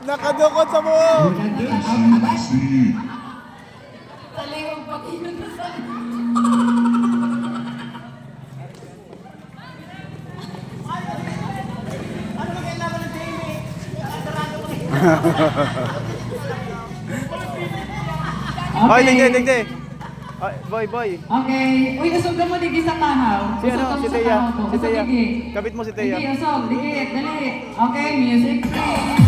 Nakadukot sa buhok! Talihong pakilog na sa... Hoy, digde! Boy! Okay. Uy, usog na mo, digi sa tahaw. Si ano? Usog ka mo Si sa Teya. tahaw ko. Si Usog, Teya. digi. Kapit mo si Teya. Digi, usog. Digi, dali. Okay, music please.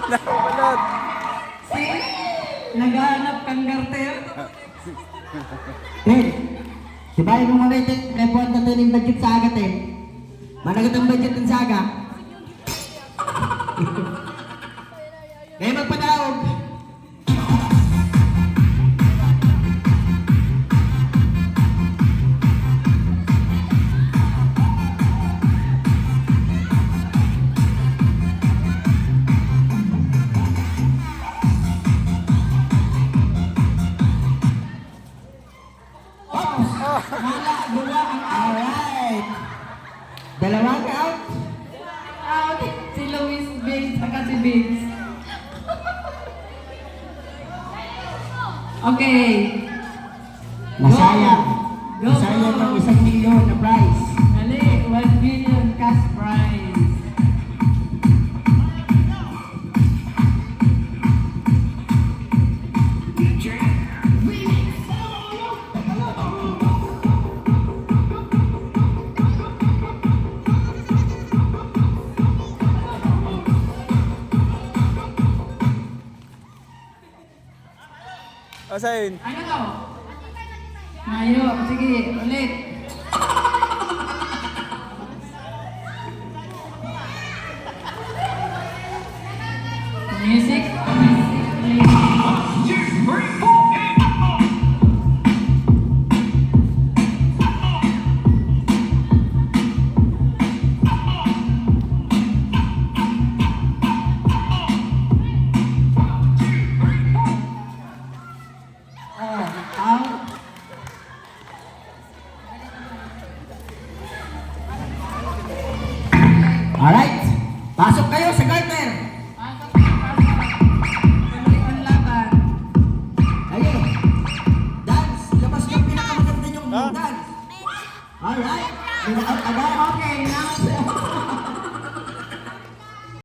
Nakabalad! See? Naghahanap kang garter. Ten, di ba yung mga itin, may buwan na tayo ng budget sa aga, Ten? Managot ang budget din sa aga. Kaya magpadaog. Alright. Dalawang out. Out. Si Luis Biggs, saka si Biggs. Okay. Nasayang. Go. Nasayang ng 1 milyon na prize. Dali, 1 million cash prize. Asayin? Ano to? Ayo, sige, ulit. Music, please. Out. Alright. Pasok kayo sa garter. Pasok, tuloy ang laban. Ayun. Dance. Labas yung pinakamaganda yung Ah. dance. Alright. Pina-out agad. Okay, now